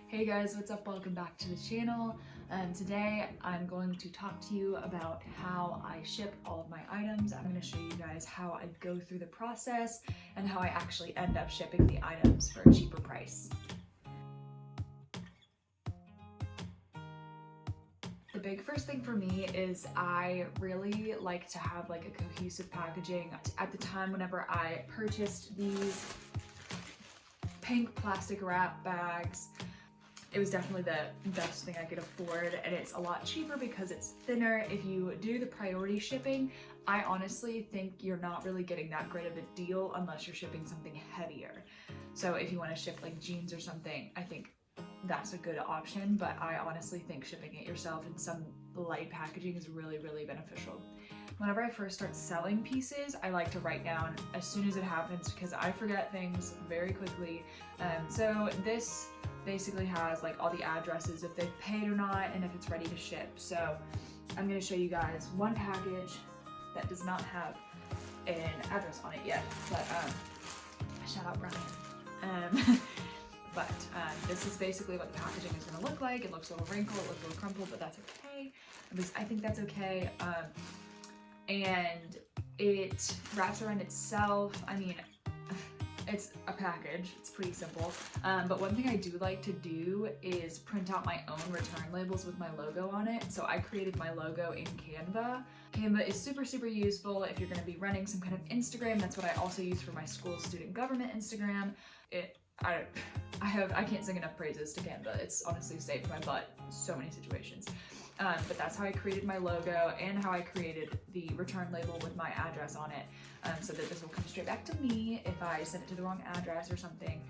Hey guys, what's up? Welcome back to the channel. Today I'm going to talk to you about how I ship all of my items. I'm going to show you guys how I go through the process and how I actually end up shipping the items for a cheaper price. The big first thing for me is I really like to have like a cohesive packaging. At the time whenever I purchased these pink plastic wrap bags, it was definitely the best thing I could afford, and it's a lot cheaper because it's thinner. If you do the priority shipping, I honestly think you're not really getting that great of a deal unless you're shipping something heavier. So if you want to ship like jeans or something, I think that's a good option, but I honestly think shipping it yourself in some light packaging is really, really beneficial. Whenever I first start selling pieces, I like to write down as soon as it happens because I forget things very quickly. So this basically has like all the addresses, if they've paid or not, and if it's ready to ship. So I'm going to show you guys one package that does not have an address on it yet, but shout out Brian. But this is basically what the packaging is going to look like. It looks a little wrinkled, it looks a little crumpled, but that's okay. At least I think that's okay. And it wraps around itself. I mean, it's a package, it's pretty simple. But one thing I do like to do is print out my own return labels with my logo on it. So I created my logo in Canva. Canva is super, super useful if you're gonna be running some kind of Instagram. That's what I also use for my school student government Instagram. I can't sing enough praises to Canva. It's honestly saved my butt in so many situations. But that's how I created my logo and how I created the return label with my address on it, so that this will come straight back to me if I send it to the wrong address or something.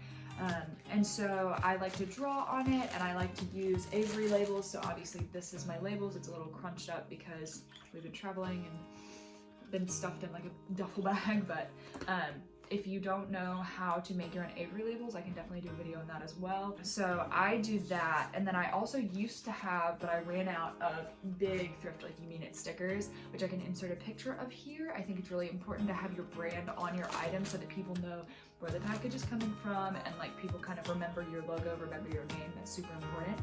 And so I like to draw on it, and I like to use Avery labels. So obviously this is my labels. It's a little crunched up because we've been traveling and been stuffed in like a duffel bag, but if you don't know how to make your own Avery labels, I can definitely do a video on that as well. So I do that, and then I also used to have, but I ran out of big thrift, like You Mean It stickers, which I can insert a picture of here. I think it's really important to have your brand on your item so that people know where the package is coming from, and like people kind of remember your logo, remember your name. That's super important.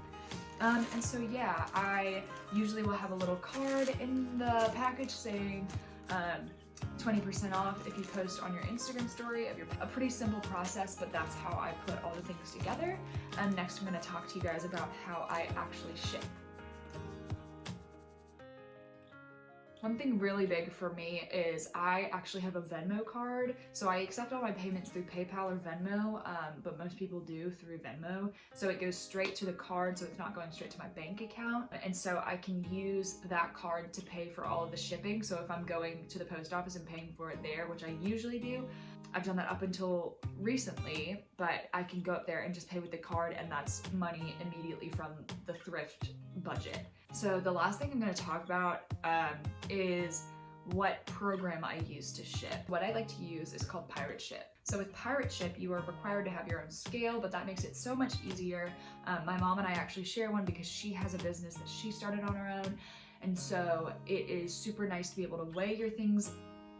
And so yeah, I usually will have a little card in the package saying 20% off if you post on your Instagram story of a pretty simple process, but that's how I put all the things together. And next I'm going to talk to you guys about how I actually ship. One thing really big for me is I actually have a Venmo card. So I accept all my payments through PayPal or Venmo, but most people do through Venmo. So it goes straight to the card, so it's not going straight to my bank account. And so I can use that card to pay for all of the shipping. So if I'm going to the post office and paying for it there, which I usually do, I've done that up until recently, but I can go up there and just pay with the card, and that's money immediately from the thrift budget. So the last thing I'm going to talk about is what program I use to ship. What I like to use is called Pirate Ship. So with Pirate Ship, you are required to have your own scale, but that makes it so much easier. My mom and I actually share one because she has a business that she started on her own. And so it is super nice to be able to weigh your things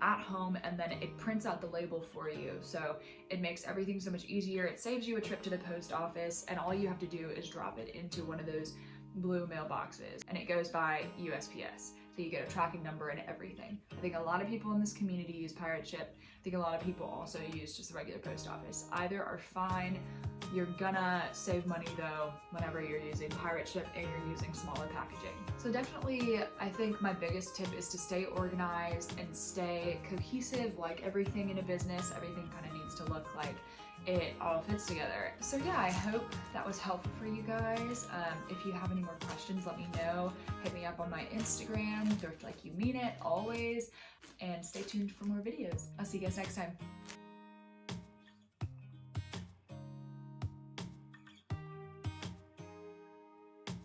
at home, and then it prints out the label for you. So it makes everything so much easier. It saves you a trip to the post office, and all you have to do is drop it into one of those blue mailboxes, and it goes by USPS. So you get a tracking number and everything. I think a lot of people in this community use Pirate Ship. I think a lot of people also use just the regular post office. Either are fine. You're gonna save money though whenever you're using Pirate Ship and you're using smaller packaging. So definitely, I think my biggest tip is to stay organized and stay cohesive. Like everything in a business, everything kind of needs to look like it all fits together. So yeah, I hope that was helpful for you guys. If you have any more questions, let me know. Hit me up on my Instagram, Thrift Like You Mean It, always. And stay tuned for more videos. I'll see you guys next time.